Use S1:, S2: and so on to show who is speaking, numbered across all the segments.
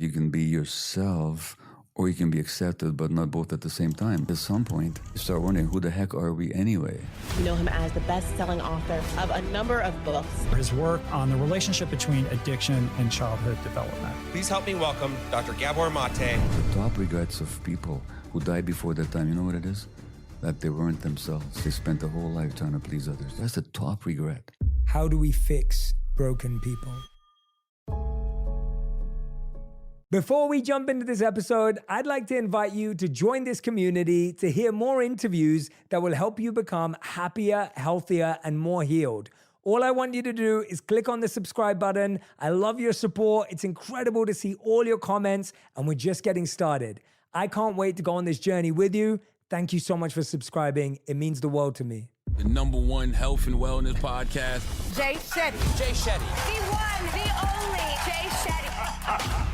S1: You can be yourself, or you can be accepted, but not both at the same time. At some point, you start wondering, who the heck are we anyway?
S2: We know him as the best-selling author of a number of books.
S3: His work on the relationship between addiction and childhood development.
S4: Please help me welcome Dr. Gabor Maté.
S1: The top regrets of people who die before their time, you know what it is? That they weren't themselves. They spent their whole life trying to please others. That's the top regret.
S5: How do we fix broken people? Before we jump into this episode, I'd like to invite you to join this community to hear more interviews that will help you become happier, healthier, and more healed. All I want you to do is click on the subscribe button. I love your support. It's incredible to see all your comments, and we're just getting started. I can't wait to go on this journey with you. Thank you so much for subscribing. It means the world to me.
S6: The #1 health and wellness podcast.
S7: Jay Shetty.
S4: Jay Shetty.
S7: The one, the only Jay Shetty.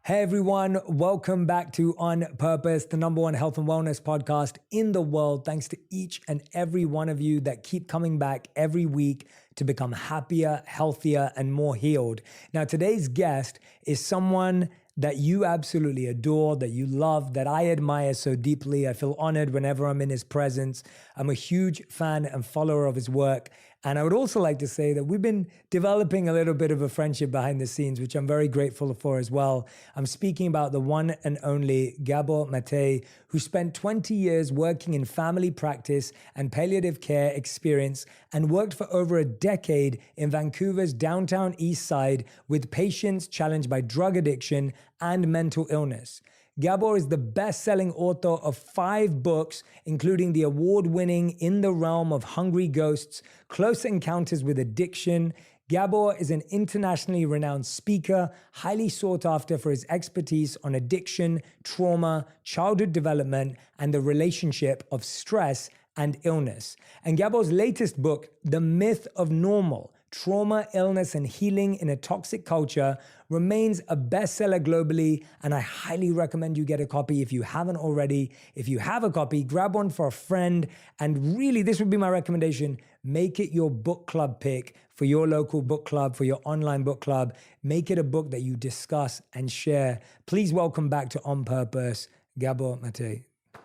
S5: Hey everyone, welcome back to On Purpose, the #1 health and wellness podcast in the world. Thanks to each and every one of you that keep coming back every week to become happier, healthier, and more healed. Now, today's guest is someone that you absolutely adore, that you love, that I admire so deeply. I feel honored whenever I'm in his presence. I'm a huge fan and follower of his work. And I would also like to say that we've been developing a little bit of a friendship behind the scenes, which I'm very grateful for as well. I'm speaking about the one and only Gabor Maté, who spent 20 years working in family practice and palliative care experience and worked for over a decade in Vancouver's downtown east side with patients challenged by drug addiction and mental illness. Gabor is the best-selling author of 5 books, including the award-winning In the Realm of Hungry Ghosts, Close Encounters with Addiction. Gabor is an internationally renowned speaker, highly sought after for his expertise on addiction, trauma, childhood development, and the relationship of stress and illness. And Gabor's latest book, The Myth of Normal: Trauma, Illness, and Healing in a Toxic Culture, remains a bestseller globally, and I highly recommend you get a copy if you haven't already. If you have a copy, grab one for a friend, and really, this would be my recommendation: make it your book club pick for your local book club, for your online book club. Make it a book that you discuss and share. Please welcome back to On Purpose, Gabor Maté.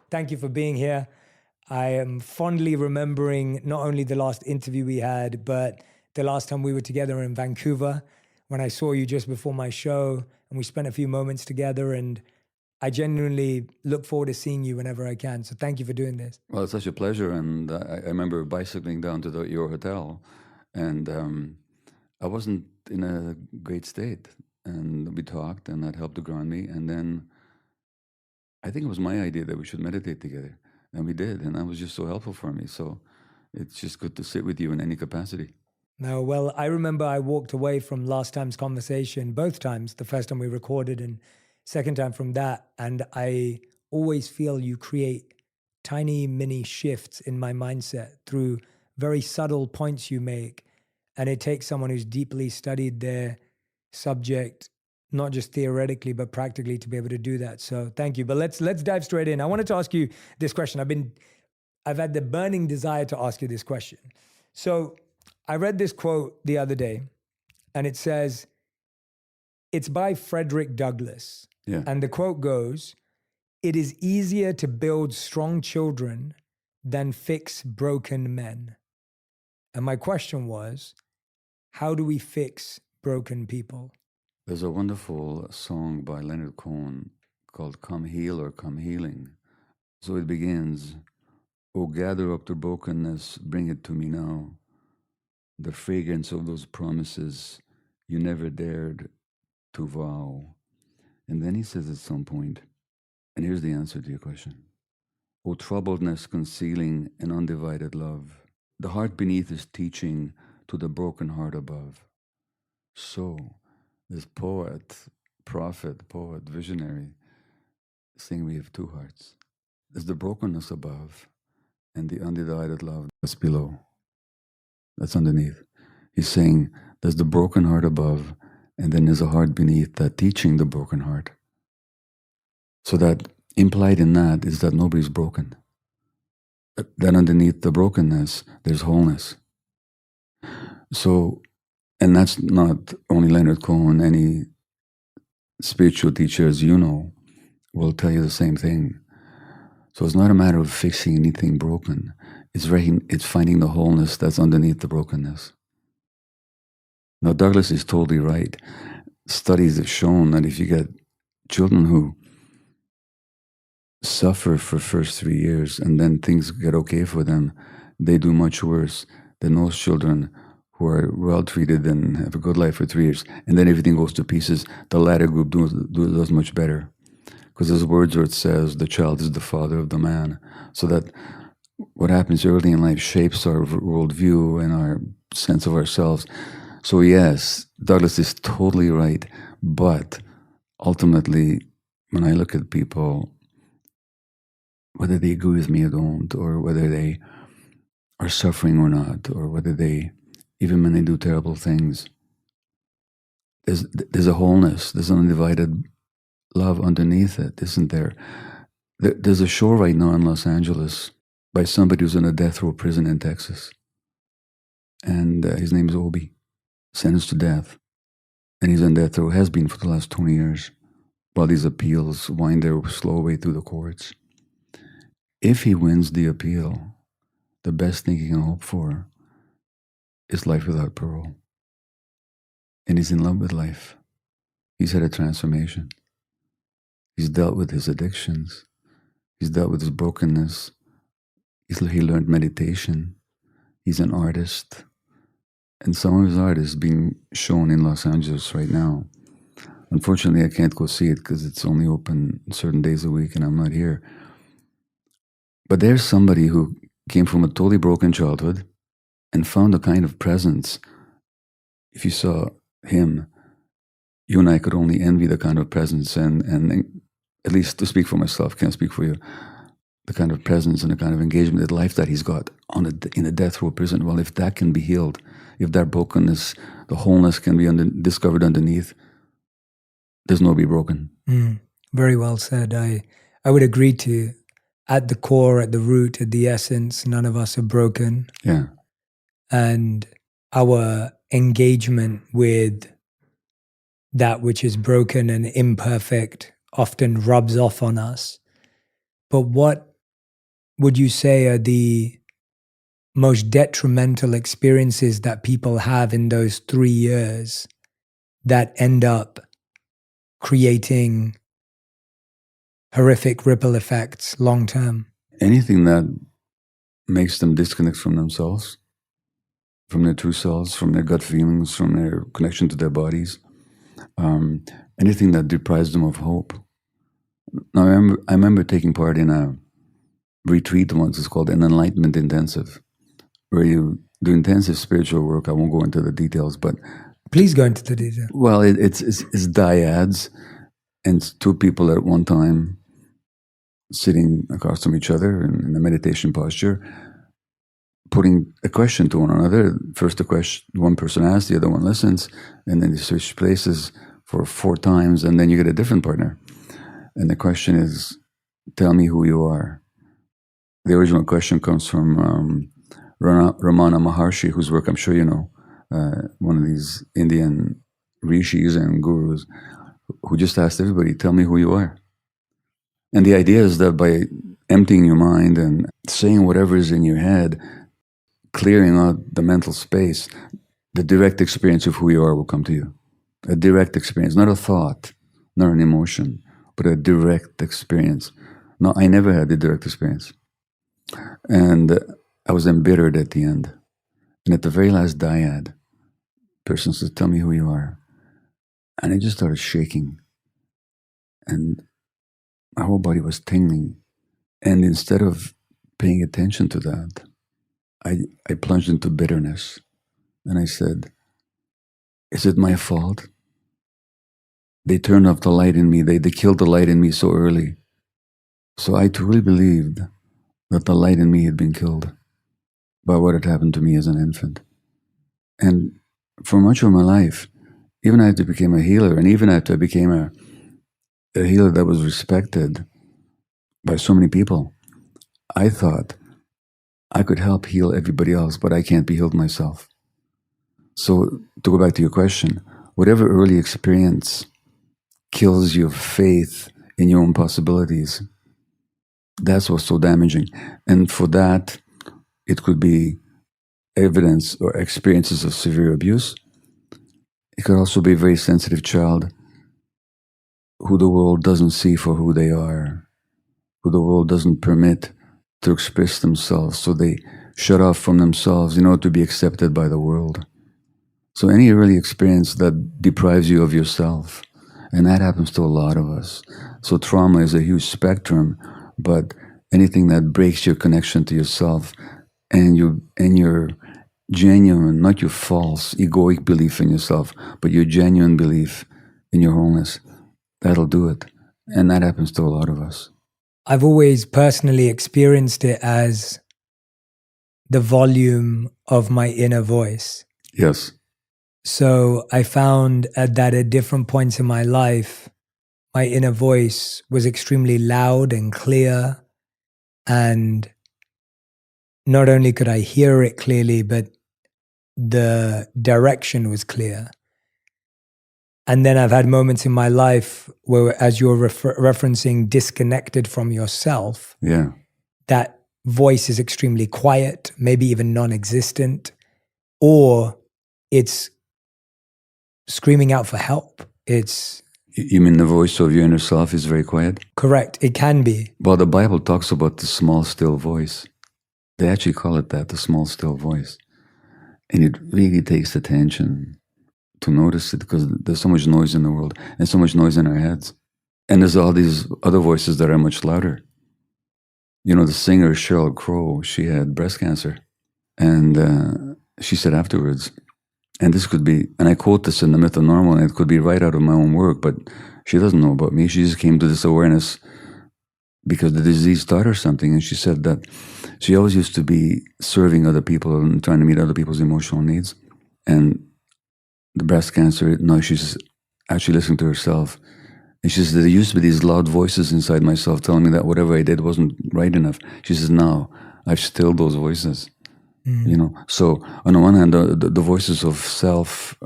S5: Thank you for being here. I am fondly remembering not only the last interview we had, but the last time we were together in Vancouver, when I saw you just before my show, and we spent a few moments together, and I genuinely look forward to seeing you whenever I can. So thank you for doing this.
S1: Well, it's such a pleasure, and I remember bicycling down to your hotel, and I wasn't in a great state, and we talked, and that helped to ground me, and then I think it was my idea that we should meditate together, and we did, and that was just so helpful for me. So it's just good to sit with you in any capacity.
S5: No, well, I remember I walked away from last time's conversation, both times, the first time we recorded and second time from that. And I always feel you create tiny mini shifts in my mindset through very subtle points you make. And it takes someone who's deeply studied their subject, not just theoretically, but practically, to be able to do that. So thank you. But let's dive straight in. I wanted to ask you this question. I've had the burning desire to ask you this question. So I read this quote the other day, and it says, it's by Frederick Douglass.
S1: Yeah.
S5: And the quote goes, "It is easier to build strong children than fix broken men." And my question was, how do we fix broken people?
S1: There's a wonderful song by Leonard Cohen called Come Heal or Come Healing. So it begins, "Oh, gather up the brokenness, bring it to me now. The fragrance of those promises you never dared to vow." And then he says at some point, and here's the answer to your question: "O troubledness concealing an undivided love, the heart beneath is teaching to the broken heart above." So this poet, visionary, saying we have 2 hearts. There's the brokenness above and the undivided love that's below. That's underneath. He's saying there's the broken heart above, and then there's a heart beneath that teaching the broken heart. So that implied in that is that nobody's broken. Then underneath the brokenness, there's wholeness. So, and that's not only Leonard Cohen, any spiritual teachers you know will tell you the same thing. So it's not a matter of fixing anything broken. It's finding the wholeness that's underneath the brokenness. Now, Douglas is totally right. Studies have shown that if you get children who suffer for first 3 years and then things get okay for them, they do much worse than those children who are well treated and have a good life for 3 years, and then everything goes to pieces. The latter group does much better. Because as Wordsworth says, the child is the father of the man. So that what happens early in life shapes our worldview and our sense of ourselves. So yes, Douglas is totally right. But ultimately, when I look at people, whether they agree with me or don't, or whether they are suffering or not, or whether they, even when they do terrible things, there's a wholeness, there's an undivided love underneath it, isn't there? There's a show right now in Los Angeles by somebody who's in a death row prison in Texas. And his name is Obi, sentenced to death. And he's on death row, has been for the last 20 years, while these appeals wind their slow way through the courts. If he wins the appeal, the best thing he can hope for is life without parole. And he's in love with life. He's had a transformation. He's dealt with his addictions. He's dealt with his brokenness. He learned meditation. He's an artist. And some of his art is being shown in Los Angeles right now. Unfortunately, I can't go see it because it's only open certain days a week and I'm not here. But there's somebody who came from a totally broken childhood and found a kind of presence. If you saw him, you and I could only envy the kind of presence and at least to speak for myself, can't speak for you, the kind of presence and the kind of engagement, the life that he's got in a death row prison. Well, if that can be healed, if that brokenness, the wholeness can be discovered underneath, there's no be broken.
S5: Very well said. I would agree to, at the core, at the root, at the essence, none of us are broken.
S1: Yeah.
S5: And our engagement with that which is broken and imperfect often rubs off on us. But what would you say are the most detrimental experiences that people have in those 3 years that end up creating horrific ripple effects long term?
S1: Anything that makes them disconnect from themselves, from their true selves, from their gut feelings, from their connection to their bodies, anything that deprives them of hope. Now, I remember taking part in a retreat once. It's called an Enlightenment Intensive, where you do intensive spiritual work. I won't go into the details, but
S5: please go into the details.
S1: Well, it's dyads, and it's two people at one time sitting across from each other in a meditation posture, putting a question to one another. First, the question one person asks, the other one listens, and then you switch places for 4 times, and then you get a different partner. And the question is, tell me who you are. The original question comes from Ramana Maharshi, whose work I'm sure you know, one of these Indian rishis and gurus, who just asked everybody, tell me who you are. And the idea is that by emptying your mind and saying whatever is in your head, clearing out the mental space, the direct experience of who you are will come to you. A direct experience, not a thought, not an emotion, but a direct experience. No, I never had the direct experience. And I was embittered at the end. And at the very last dyad, person said, tell me who you are. And I just started shaking. And my whole body was tingling. And instead of paying attention to that, I plunged into bitterness. And I said, is it my fault? They turned off the light in me. They killed the light in me so early. So I truly believed that the light in me had been killed by what had happened to me as an infant. And for much of my life, even after I became a healer, and even after I became a healer that was respected by so many people, I thought I could help heal everybody else, but I can't be healed myself. So to go back to your question, whatever early experience kills your faith in your own possibilities. That's what's so damaging. And for that, it could be evidence or experiences of severe abuse. It could also be a very sensitive child who the world doesn't see for who they are, who the world doesn't permit to express themselves, so they shut off from themselves in order to be accepted by the world. So any early experience that deprives you of yourself, and that happens to a lot of us. So trauma is a huge spectrum, but anything that breaks your connection to yourself and your genuine, not your false, egoic belief in yourself, but your genuine belief in your wholeness, that'll do it. And that happens to a lot of us.
S5: I've always personally experienced it as the volume of my inner voice.
S1: Yes.
S5: So I found that at different points in my life, my inner voice was extremely loud and clear. And not only could I hear it clearly, but the direction was clear. And then I've had moments in my life where, as you're referencing, disconnected from yourself,
S1: Yeah.
S5: that voice is extremely quiet, maybe even non-existent, or it's screaming out for help. It's...
S1: You mean the voice of your inner self is very quiet?
S5: Correct. It can be.
S1: Well, the Bible talks about the small, still voice. They actually call it that, the small, still voice. And it really takes attention to notice it, because there's so much noise in the world and so much noise in our heads. And there's all these other voices that are much louder. You know, the singer Sheryl Crow, she had breast cancer. And she said afterwards, and this could be, and I quote this in The Myth of Normal, and it could be right out of my own work, but she doesn't know about me. She just came to this awareness because the disease taught her something. And she said that she always used to be serving other people and trying to meet other people's emotional needs. And the breast cancer, now she's actually listening to herself. And she says, there used to be these loud voices inside myself telling me that whatever I did wasn't right enough. She says, now I've stilled those voices. You know, so on the one hand, the voices of self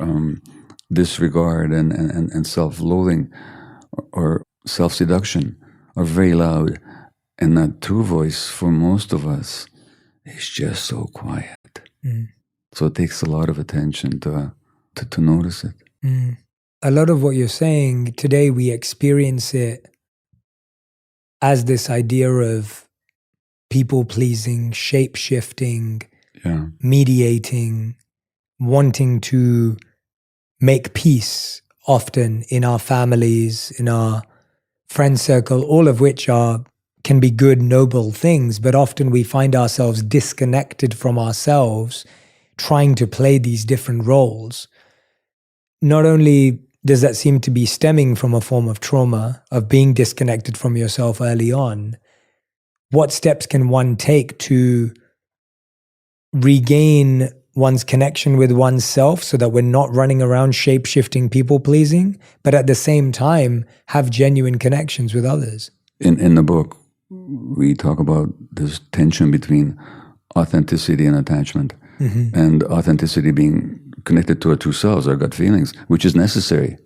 S1: disregard and self-loathing or self-seduction are very loud, and that true voice for most of us is just so quiet. So it takes a lot of attention to notice it.
S5: A lot of what you're saying today, we experience it as this idea of people-pleasing, shape-shifting, mediating, wanting to make peace often in our families, in our friend circle, all of which can be good, noble things, but often we find ourselves disconnected from ourselves, trying to play these different roles. Not only does that seem to be stemming from a form of trauma, of being disconnected from yourself early on, what steps can one take to regain one's connection with oneself so that we're not running around shape-shifting, people-pleasing, but at the same time have genuine connections with others?
S1: In the book, we talk about this tension between authenticity and attachment, and authenticity being connected to our true selves, our gut feelings, which is necessary.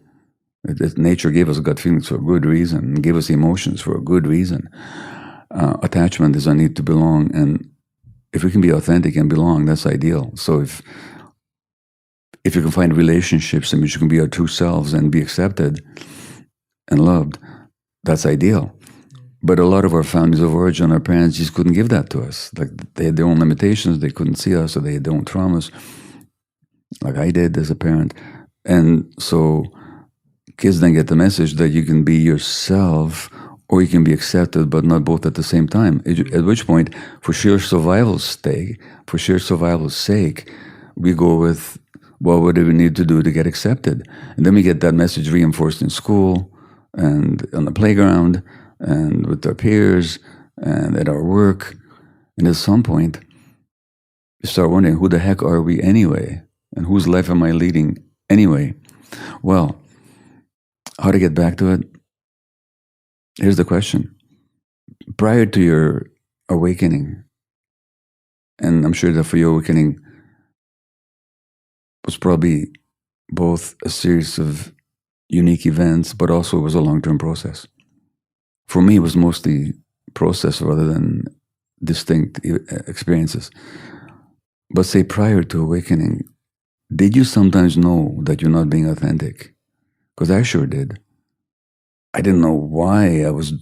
S1: Nature gave us gut feelings for a good reason, gave us emotions for a good reason. Attachment is a need to belong, and if we can be authentic and belong, that's ideal. So if you can find relationships in which you can be our true selves and be accepted and loved, that's ideal. But a lot of our families of origin, our parents just couldn't give that to us. Like, they had their own limitations, they couldn't see us, or they had their own traumas, like I did as a parent. And so kids then get the message that you can be yourself or you can be accepted, but not both at the same time. At which point, for sheer survival's sake, we go with, well, what do we need to do to get accepted? And then we get that message reinforced in school and on the playground and with our peers and at our work. And at some point, you start wondering, who the heck are we anyway? And whose life am I leading anyway? Well, how to get back to it? Here's the question. Prior to your awakening, and I'm sure that for your awakening was probably both a series of unique events, but also it was a long-term process. For me, it was mostly process rather than distinct experiences. But say prior to awakening, did you sometimes know that you're not being authentic? Because I sure did. I didn't know why I was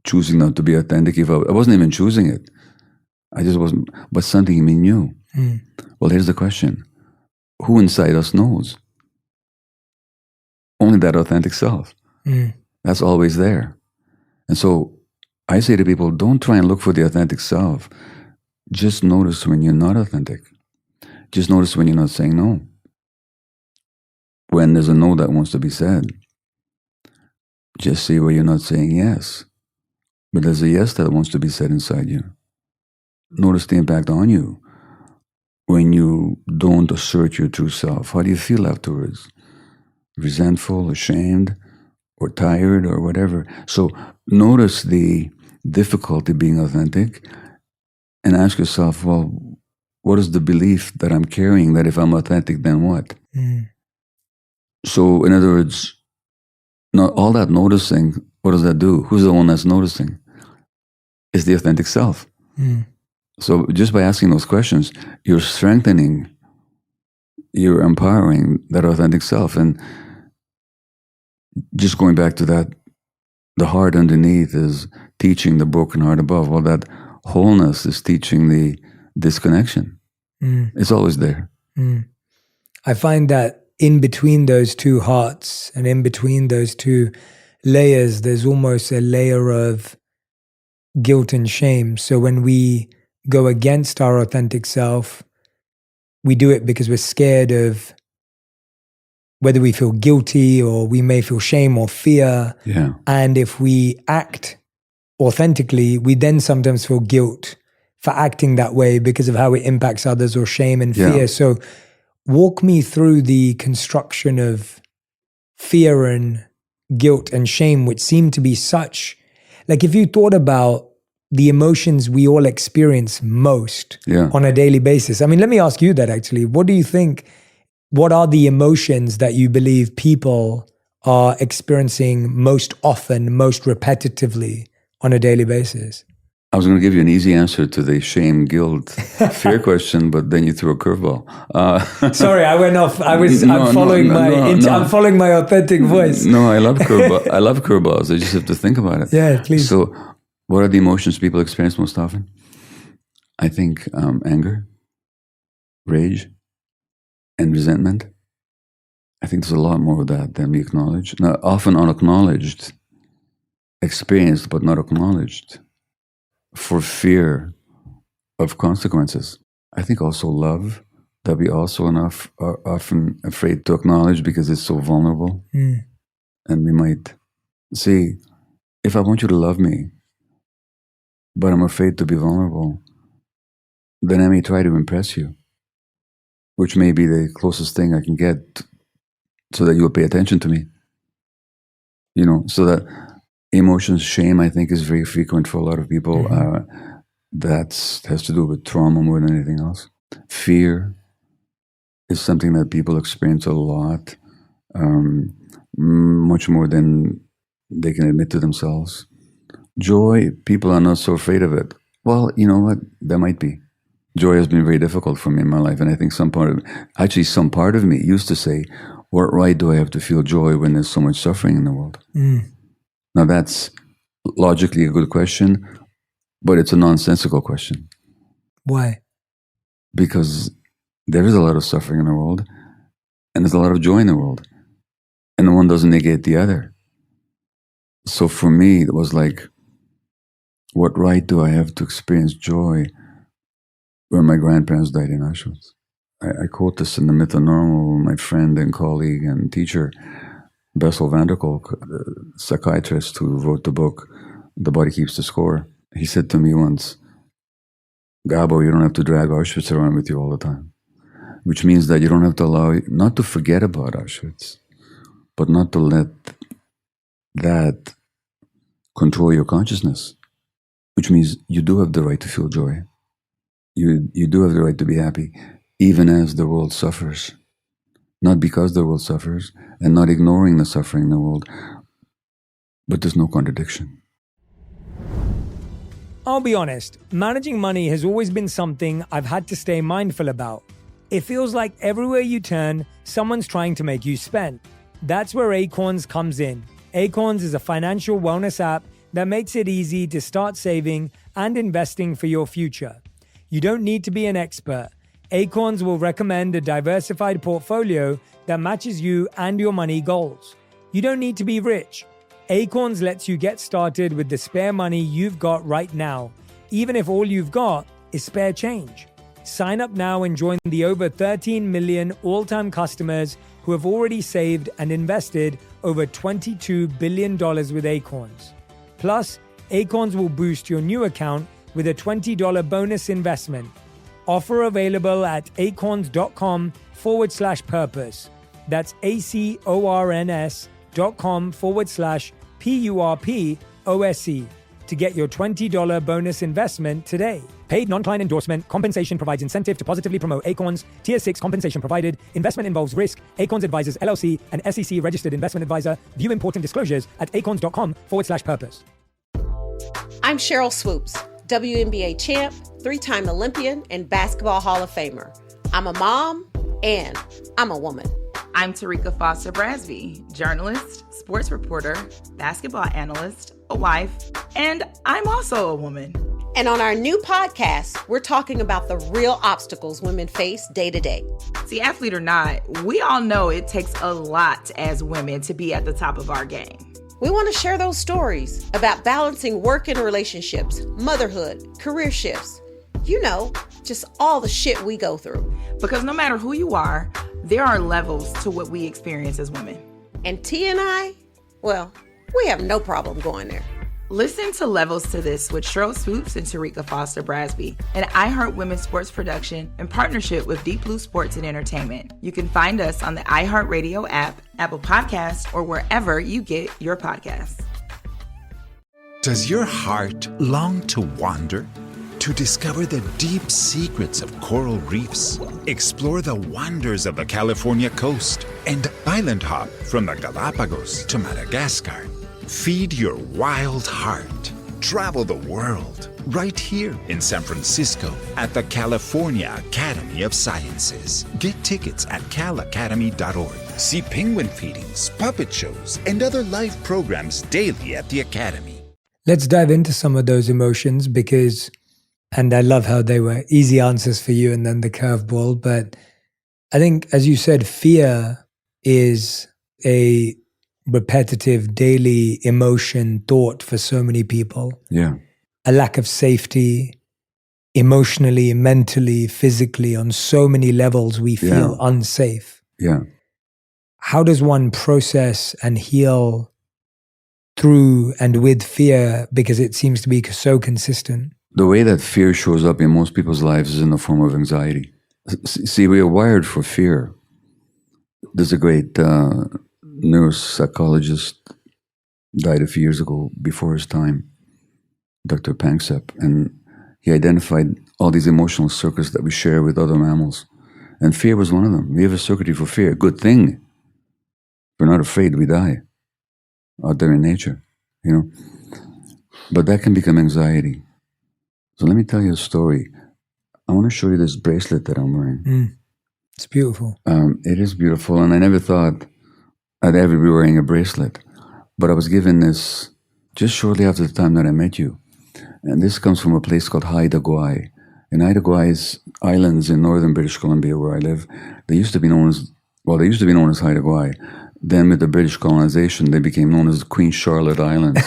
S1: choosing not to be authentic. If I wasn't even choosing it. I just wasn't, but something in me knew. Well, here's the question. Who inside us knows? Only that authentic self. That's always there. And so I say to people, don't try and look for the authentic self. Just notice when you're not authentic. Just notice when you're not saying no. When there's a no that wants to be said. Just see where you're not saying yes. But there's a yes that wants to be said inside you. Notice the impact on you when you don't assert your true self. How do you feel afterwards? Resentful, ashamed, or tired, or whatever. So notice the difficulty being authentic and ask yourself, well, what is the belief that I'm carrying that if I'm authentic, then what? So in other words, not all that noticing, what does that do? Who's the one that's noticing? It's the authentic self. So just by asking those questions, you're strengthening, you're empowering that authentic self. And just going back to that, the heart underneath is teaching the broken heart above. Well, that wholeness is teaching the disconnection. It's always there.
S5: I find that in between those two hearts and in between those two layers, there's almost a layer of guilt and shame. So when we go against our authentic self, we do it because we're scared of whether we feel guilty or we may feel shame or fear.
S1: Yeah.
S5: And if we act authentically, we then sometimes feel guilt for acting that way because of how it impacts others or shame and fear. So walk me through the construction of fear and guilt and shame, which seem to be such, like if you thought about the emotions we all experience most on a daily basis. I mean, let me ask you that actually. What do you think, what are the emotions that you believe people are experiencing most often, most repetitively on a daily basis?
S1: I was going to give you an easy answer to the shame, guilt, fear question, but then you threw a curveball.
S5: Sorry, I went off. I'm following my authentic voice.
S1: No, I love curveballs. I love curveballs. I just have to think about it.
S5: Yeah, please.
S1: So, what are the emotions people experience most often? I think anger, rage, and resentment. I think there's a lot more of that than we acknowledge. Now, often unacknowledged, experienced but not acknowledged, for fear of consequences. I think also love, that we also are often afraid to acknowledge because it's so vulnerable. And we might say, if I want you to love me, but I'm afraid to be vulnerable, then I may try to impress you, which may be the closest thing I can get so that you'll pay attention to me. You know, so that emotions, shame, I think, is very frequent for a lot of people. That has to do with trauma more than anything else. Fear is something that people experience a lot, much more than they can admit to themselves. Joy, people are not so afraid of it. Well, you know what? There might be. Joy has been very difficult for me in my life, and I think some part of me used to say, what right do I have to feel joy when there's so much suffering in the world? Now that's logically a good question, but it's a nonsensical question.
S5: Why?
S1: Because there is a lot of suffering in the world, and there's a lot of joy in the world, and the one doesn't negate the other. So for me, it was like, what right do I have to experience joy when my grandparents died in Auschwitz? I quote this in The Myth of Normal, my friend and colleague and teacher, Bessel van der Kolk, the psychiatrist who wrote the book, The Body Keeps the Score. He said to me once, Gabor, you don't have to drag Auschwitz around with you all the time, which means that you don't have to allow, not to forget about Auschwitz, but not to let that control your consciousness, which means you do have the right to feel joy. You do have the right to be happy, even as the world suffers. not because the world suffers and not ignoring the suffering in the world, but there's no contradiction.
S5: I'll be honest, managing money has always been something I've had to stay mindful about. It feels like everywhere you turn, someone's trying to make you spend. That's where Acorns comes in. Acorns is a financial wellness app that makes it easy to start saving and investing for your future. You don't need to be an expert. Acorns will recommend a diversified portfolio that matches you and your money goals. You don't need to be rich. Acorns lets you get started with the spare money you've got right now, even if all you've got is spare change. Sign up now and join the over 13 million all-time customers who have already saved and invested over $22 billion with Acorns. Plus, Acorns will boost your new account with a $20 bonus investment. Offer available at acorns.com/purpose. That's acorns.com/PURPOSE to get your $20 bonus investment today. Paid non-client endorsement. Compensation provides incentive to positively promote Acorns. Tier 6 compensation provided. Investment involves risk. Acorns Advisors LLC, an SEC registered investment advisor. View important disclosures at acorns.com/purpose.
S2: I'm Cheryl Swoops, WNBA champ, 3-time Olympian, and Basketball Hall of Famer. I'm a mom and I'm a woman.
S8: I'm Tarika Foster Brasby, journalist, sports reporter, basketball analyst, a wife, and I'm also a woman.
S2: And on our new podcast, we're talking about the real obstacles women face day to day.
S8: See, athlete or not, we all know it takes a lot as women to be at the top of our game.
S2: We want to share those stories about balancing work and relationships, motherhood, career shifts. You know, just all the shit we go through.
S8: Because no matter who you are, there are levels to what we experience as women.
S2: And T and I, well, we have no problem going there.
S8: Listen to Levels to This with Cheryl Swoops and Tarika Foster Brasby, an iHeart Women's Sports production in partnership with Deep Blue Sports and Entertainment. You can find us on the iHeartRadio app, Apple Podcasts, or wherever you get your podcasts.
S9: Does your heart long to wander? To discover the deep secrets of coral reefs, explore the wonders of the California coast, and island hop from the Galapagos to Madagascar. Feed your wild heart. Travel the world right here in San Francisco at the California Academy of Sciences. Get tickets at calacademy.org. See penguin feedings, puppet shows, and other live programs daily at the Academy.
S5: Let's dive into some of those emotions because, and I love how they were easy answers for you and then the curveball, but I think, as you said, fear is a repetitive daily emotion, thought for so many people.
S1: Yeah.
S5: A lack of safety, emotionally, mentally, physically, on so many levels, we feel unsafe.
S1: Yeah.
S5: How does one process and heal through and with fear? Because it seems to be so consistent.
S1: The way that fear shows up in most people's lives is in the form of anxiety. See, we are wired for fear. There's a great neuropsychologist died a few years ago before his time, Dr. Panksepp, and he identified all these emotional circuits that we share with other mammals. And fear was one of them. We have a circuitry for fear. Good thing. If we're not afraid, we die out there in nature, you know. But that can become anxiety. So let me tell you a story. I want to show you this bracelet that I'm wearing.
S5: It's beautiful.
S1: It is beautiful, and I never thought I'd ever be wearing a bracelet. But I was given this just shortly after the time that I met you. And this comes from a place called Haida Gwaii. And Haida Gwaii's islands in northern British Columbia, where I live, they used to be known as Haida Gwaii. Then with the British colonization, they became known as Queen Charlotte Islands.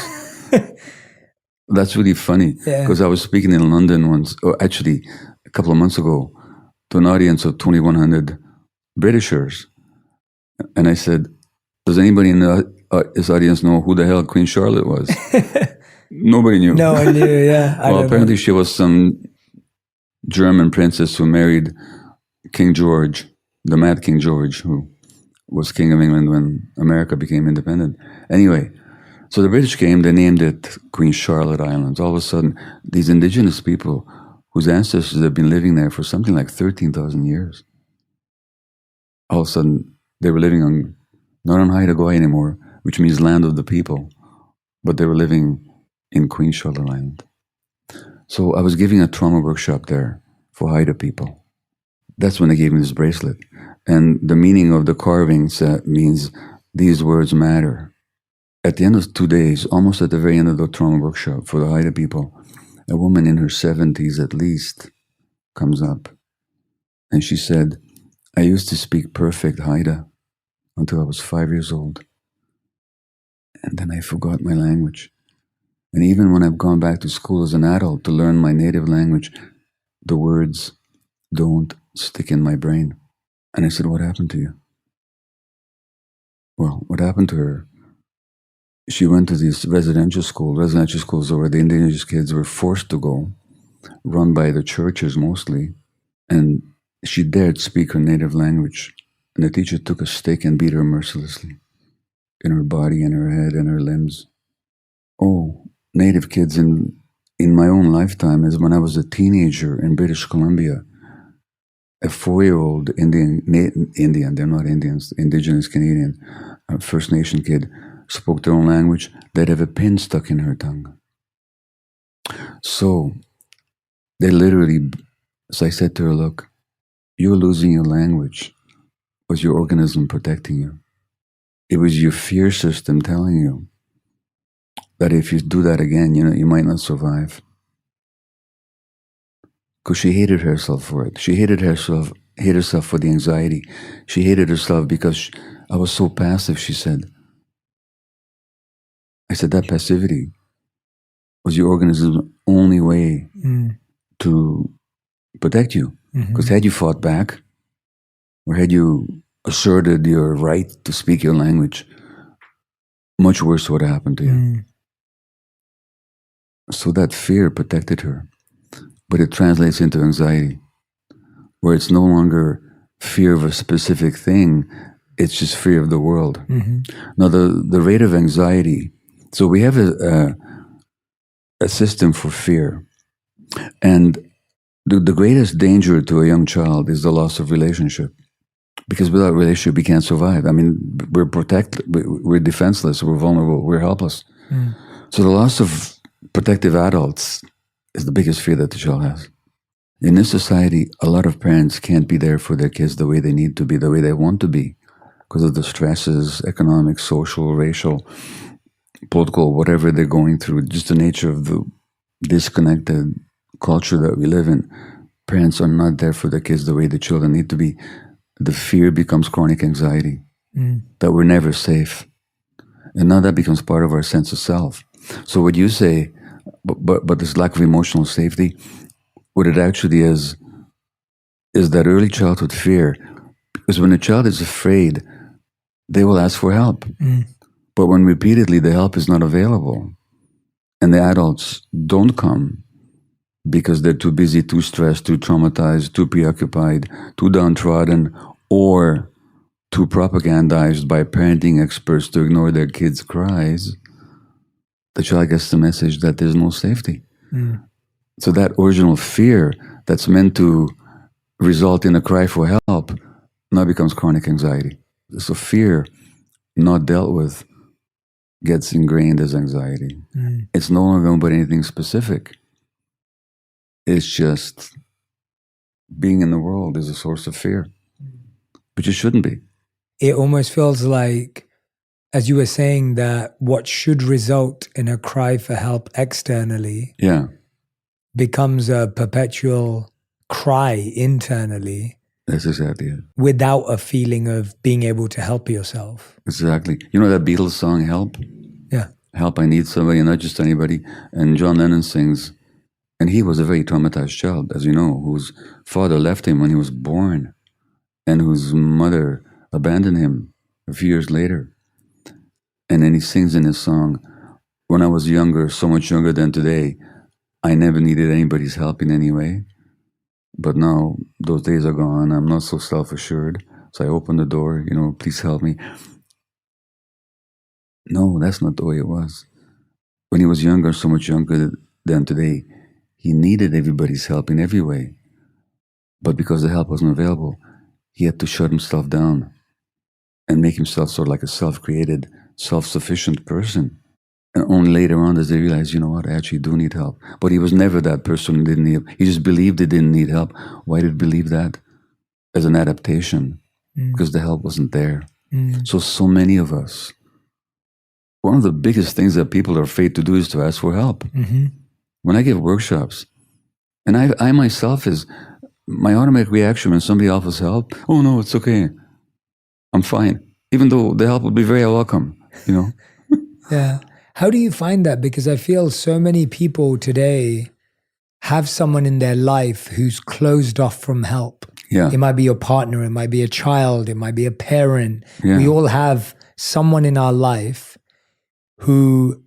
S1: That's really funny, because I was speaking in London once, or actually a couple of months ago, to an audience of 2,100 Britishers. And I said, does anybody in this audience know who the hell Queen Charlotte was? Nobody knew.
S5: No one knew, yeah.
S1: Well, apparently she was some German princess who married King George, the Mad King George, who was King of England when America became independent. Anyway, so the British came, they named it Queen Charlotte Islands. All of a sudden, these indigenous people whose ancestors have been living there for something like 13,000 years, all of a sudden They were living on, not on Haida Gwaii anymore, which means land of the people, but they were living in Queen Charlotte Island. So I was giving a trauma workshop there for Haida people. That's when they gave me this bracelet. And the meaning of the carvings means these words matter. At the end of 2 days, almost at the very end of the trauma workshop for the Haida people, a woman in her 70s at least comes up. And she said, I used to speak perfect Haida until I was 5 years old. And then I forgot my language. And even when I've gone back to school as an adult to learn my native language, the words don't stick in my brain. And I said, what happened to you? Well, what happened to her? She went to these residential schools where the indigenous kids were forced to go, run by the churches mostly, and she dared speak her native language. And the teacher took a stick and beat her mercilessly in her body, in her head, and her limbs. Oh, native kids in my own lifetime is when I was a teenager in British Columbia. A 4-year-old Indian, they're not Indians, indigenous Canadian, First Nation kid, spoke their own language. They'd have a pin stuck in her tongue. So they literally, so I said to her, look, you're losing your language. Was your organism protecting you? It was your fear system telling you that if you do that again, you might not survive. Because she hated herself for it. She hated herself for the anxiety. She hated herself because I was so passive, she said. I said, that passivity was your organism's only way to protect you. Because had you fought back, or had you asserted your right to speak your language, much worse would have happened to you. So that fear protected her. But it translates into anxiety, where it's no longer fear of a specific thing, it's just fear of the world. Now, the rate of anxiety, so we have a system for fear. And the greatest danger to a young child is the loss of relationship. Because without relationship, we can't survive. I mean, we're defenseless, we're vulnerable, we're helpless. So the loss of protective adults is the biggest fear that the child has. In this society, a lot of parents can't be there for their kids the way they need to be, the way they want to be, because of the stresses, economic, social, racial, political, whatever they're going through, just the nature of the disconnected culture that we live in. Parents are not there for their kids the way the children need to be. The fear becomes chronic anxiety, that we're never safe. And now that becomes part of our sense of self. So what you say, but this lack of emotional safety, what it actually is that early childhood fear. Because when a child is afraid, they will ask for help. But when repeatedly the help is not available, and the adults don't come because they're too busy, too stressed, too traumatized, too preoccupied, too downtrodden, or too propagandized by parenting experts to ignore their kids' cries, the child gets the message that there's no safety. So that original fear that's meant to result in a cry for help now becomes chronic anxiety. So fear not dealt with gets ingrained as anxiety. It's no longer about anything specific. It's just being in the world is a source of fear, which it shouldn't be.
S5: It almost feels like, as you were saying, that what should result in a cry for help externally becomes a perpetual cry internally.
S1: That's exactly it.
S5: Without a feeling of being able to help yourself.
S1: Exactly. You know that Beatles song, Help?
S5: Yeah.
S1: Help, I need somebody, not just anybody. And John Lennon sings, and he was a very traumatized child, as you know, whose father left him when he was born and whose mother abandoned him a few years later. And then he sings in his song, when I was younger, so much younger than today, I never needed anybody's help in any way. But now those days are gone. I'm not so self-assured. So I open the door, please help me. No, that's not the way it was. When he was younger, so much younger than today, he needed everybody's help in every way. But because the help wasn't available, he had to shut himself down. and make himself sort of like a self-created, self-sufficient person. And only later on does they realize, you know what, I actually do need help. But he was never that person who didn't need help. He just believed he didn't need help. Why did he believe that? As an adaptation, because the help wasn't there. So many of us, one of the biggest things that people are afraid to do is to ask for help. When I give workshops, and I myself my automatic reaction when somebody offers help, oh no, it's okay. I'm fine. Even though the help would be very welcome, you know?
S5: Yeah. How do you find that? Because I feel so many people today have someone in their life who's closed off from help.
S1: Yeah.
S5: It might be your partner, it might be a child, it might be a parent.
S1: Yeah.
S5: We all have someone in our life who,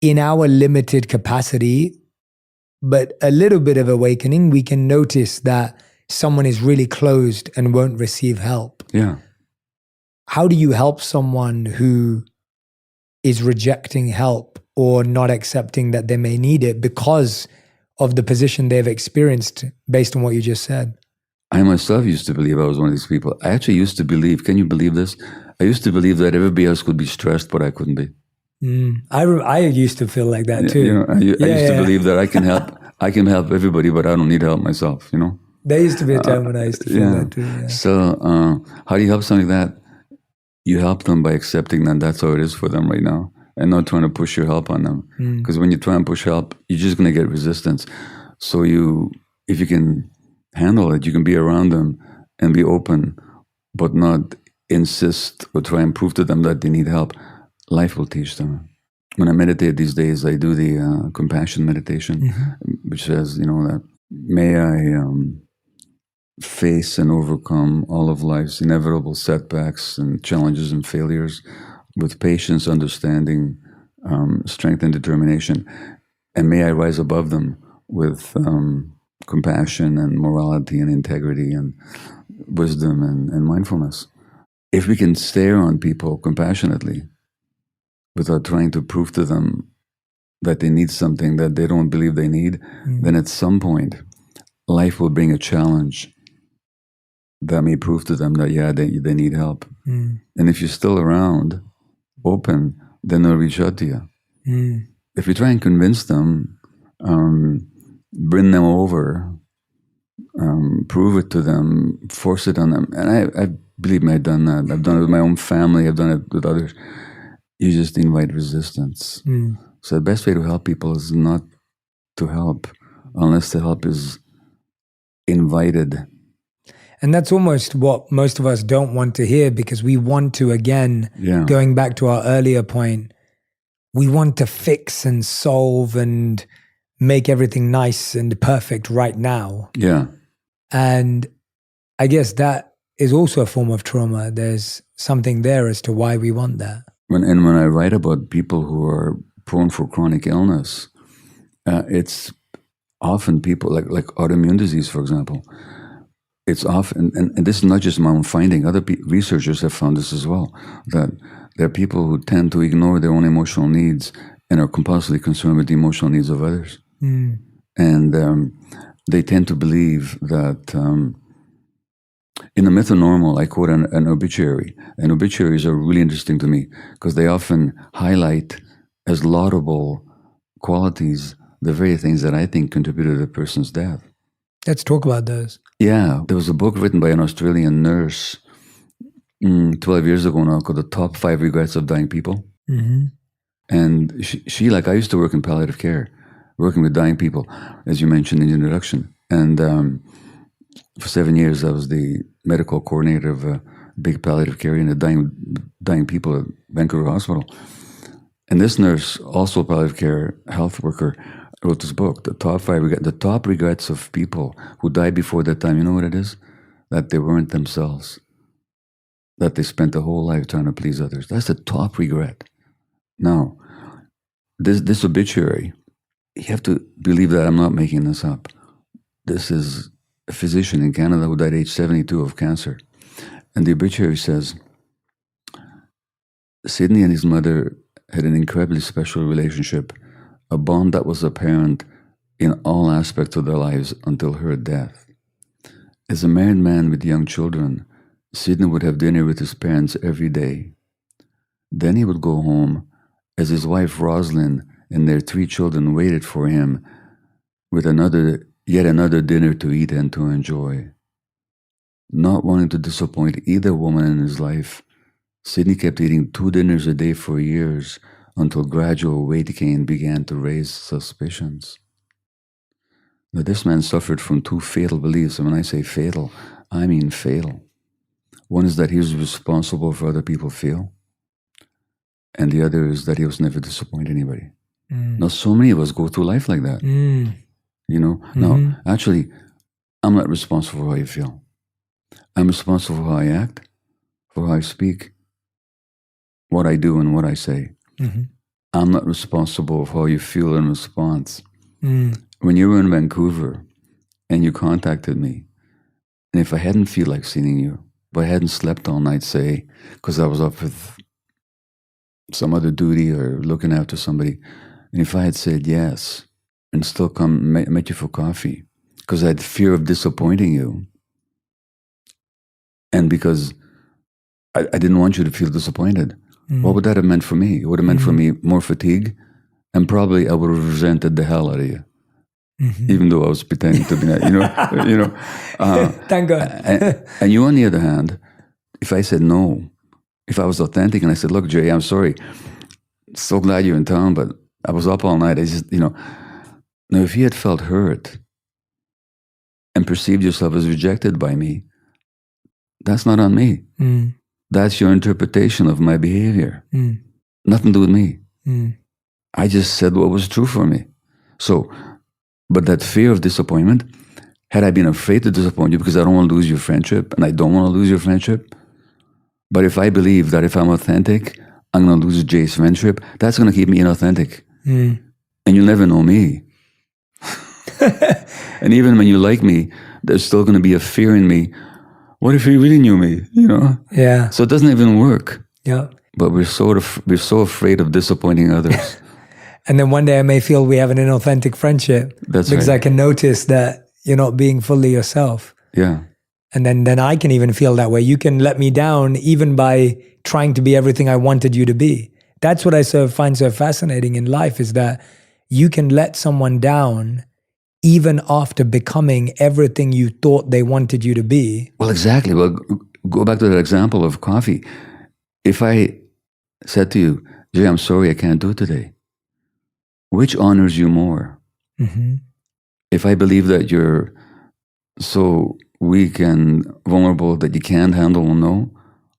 S5: in our limited capacity, but a little bit of awakening, we can notice that someone is really closed and won't receive help.
S1: Yeah.
S5: How do you help someone who is rejecting help or not accepting that they may need it because of the position they've experienced based on what you just said?
S1: I myself used to believe I was one of these people. I actually used to believe, can you believe this? I used to believe that everybody else could be stressed, but I couldn't be.
S5: I used to feel like that too.
S1: You know, I used to believe that I can help everybody, but I don't need help myself, you know?
S5: There used to be a time when I used to feel that too. Yeah.
S1: So how do you help something like that? You help them by accepting that that's how it is for them right now and not trying to push your help on them. Because when you try and push help, you're just going to get resistance. So if you can handle it, you can be around them and be open, but not insist or try and prove to them that they need help. Life will teach them. When I meditate these days, I do the compassion meditation, which says, you know, that may I face and overcome all of life's inevitable setbacks and challenges and failures with patience, understanding, strength, and determination. And may I rise above them with compassion and morality and integrity and wisdom and mindfulness. If we can stare on people compassionately without trying to prove to them that they need something that they don't believe they need, then at some point, life will bring a challenge that may prove to them that, yeah, they need help. And if you're still around, open, then they'll reach out to you. If you try and convince them, bring them over, prove it to them, force it on them. And I believe me, I've done that. I've done it with my own family. I've done it with others. You just invite resistance. So the best way to help people is not to help unless the help is invited.
S5: And that's almost what most of us don't want to hear, because we want to, again, going back to our earlier point, we want to fix and solve and make everything nice and perfect right now.
S1: Yeah.
S5: And I guess that is also a form of trauma. There's something there as to why we want that.
S1: When I write about people who are prone for chronic illness, it's often people like autoimmune disease, for example. It's often, and this is not just my own finding, other researchers have found this as well, that there are people who tend to ignore their own emotional needs and are compulsively concerned with the emotional needs of others. And they tend to believe that in the myth of normal, I quote an obituary. And obituaries are really interesting to me because they often highlight as laudable qualities the very things that I think contributed to a person's death.
S5: Let's talk about those.
S1: Yeah, there was a book written by an Australian nurse 12 years ago now called The Top 5 Regrets of Dying People. And she, like I used to work in palliative care, working with dying people, as you mentioned in the introduction. And for 7 years, I was the medical coordinator of a big palliative care unit, dying people at Vancouver Hospital. And this nurse, also a palliative care health worker, wrote this book, The Top Regrets of People Who Died Before Their Time. You know what it is? That they weren't themselves. That they spent their whole life trying to please others. That's the top regret. Now, this obituary, you have to believe that I'm not making this up. This is a physician in Canada who died at age 72 of cancer. And the obituary says, Sidney and his mother had an incredibly special relationship, a bond that was apparent in all aspects of their lives until her death. As a married man with young children, Sidney would have dinner with his parents every day. Then he would go home as his wife Rosalind and their 3 children waited for him with yet another dinner to eat and to enjoy. Not wanting to disappoint either woman in his life, Sidney kept eating 2 dinners a day for years until gradual weight gain began to raise suspicions. Now, this man suffered from 2 fatal beliefs, and when I say fatal, I mean fatal. One is that he was responsible for other people feel, and the other is that he was never disappoint anybody. Now, so many of us go through life like that. You know? Now, actually, I'm not responsible for how you feel. I'm responsible for how I act, for how I speak, what I do and what I say. I'm not responsible for how you feel in response. When you were in Vancouver and you contacted me, and if I hadn't feel like seeing you, if I hadn't slept all night, say, because I was up with some other duty or looking after somebody, and if I had said yes and still met you for coffee, because I had fear of disappointing you, and because I didn't want you to feel disappointed, what would that have meant for me? It would have meant for me more fatigue, and probably I would have resented the hell out of you, even though I was pretending to be nice, you know.
S5: Thank God.
S1: and you, on the other hand, if I said no, if I was authentic and I said, look, Jay, I'm sorry, so glad you're in town, but I was up all night. I just, Now, if you had felt hurt and perceived yourself as rejected by me, that's not on me. That's your interpretation of my behavior. Nothing to do with me. I just said what was true for me. So, but that fear of disappointment, had I been afraid to disappoint you because I don't want to lose your friendship, and I don't want to lose your friendship, but if I believe that if I'm authentic, I'm going to lose Jay's friendship, that's going to keep me inauthentic. And you'll never know me. And even when you like me, there's still going to be a fear in me. What if he really knew me,
S5: Yeah.
S1: So it doesn't even work.
S5: Yeah.
S1: But we're so afraid of disappointing others.
S5: And then one day I may feel we have an inauthentic friendship.
S1: That's
S5: because
S1: right.
S5: I can notice that you're not being fully yourself.
S1: Yeah.
S5: And then I can even feel that way. You can let me down even by trying to be everything I wanted you to be. That's what I find so fascinating in life, is that you can let someone down even after becoming everything you thought they wanted you to be.
S1: Well, exactly. Well, go back to that example of coffee. If I said to you, Jay, I'm sorry, I can't do it today, which honors you more? If I believe that you're so weak and vulnerable that you can't handle a no,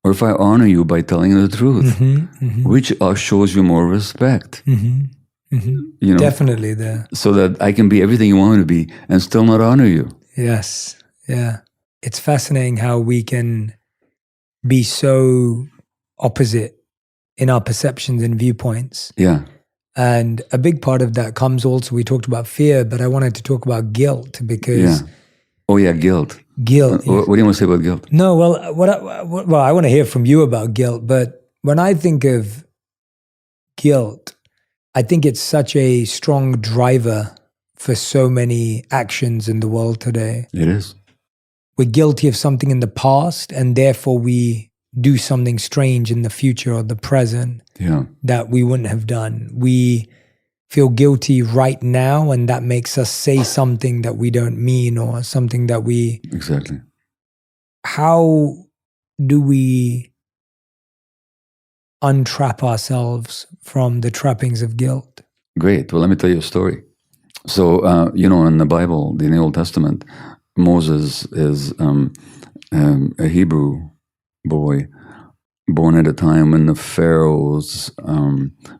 S1: or if I honor you by telling you the truth, which shows you more respect?
S5: Definitely there.
S1: So that I can be everything you want me to be and still not honor you.
S5: Yes. Yeah. It's fascinating how we can be so opposite in our perceptions and viewpoints.
S1: Yeah.
S5: And a big part of that comes also, we talked about fear, but I wanted to talk about guilt because...
S1: Yeah. Oh, yeah, guilt.
S5: Guilt.
S1: What do you want to say about guilt?
S5: No, well, I want to hear from you about guilt, but when I think of guilt, I think it's such a strong driver for so many actions in the world today.
S1: It is.
S5: We're guilty of something in the past, and therefore we do something strange in the future or the present that we wouldn't have done. We feel guilty right now, and that makes us say something that we don't mean or something that we...
S1: Exactly.
S5: How do we untrap ourselves from the trappings of guilt?
S1: Great. Well, let me tell you a story. So, in the Bible, in the Old Testament, Moses is a Hebrew boy born at a time when the Pharaoh's